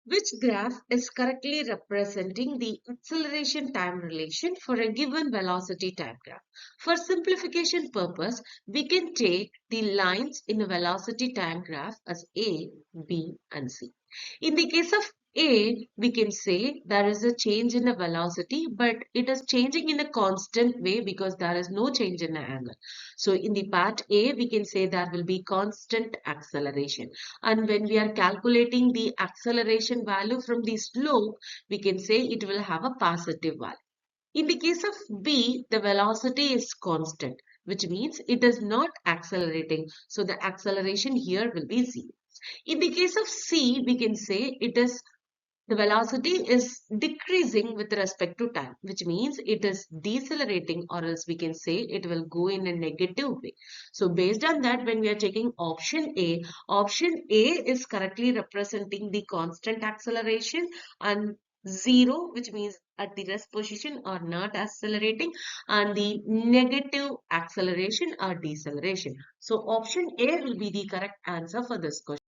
Which graph is correctly representing the acceleration time relation for a given velocity time graph? For simplification purpose, we can take the lines in a velocity time graph as A, B, and C. In the case of A, we can say there is a change in the velocity, but it is changing in a constant way because there is no change in the angle. So in the part A, we can say there will be constant acceleration. And when we are calculating the acceleration value from the slope, we can say it will have a positive value. In the case of B, the velocity is constant, which means it is not accelerating. So the acceleration here will be 0. In the case of C, we can say the velocity is decreasing with respect to time, which means it is decelerating, or else we can say it will go in a negative way. So based on that, when we are taking option A is correctly representing the constant acceleration, and 0, which means at the rest position or not accelerating, and the negative acceleration or deceleration. So option A will be the correct answer for this question.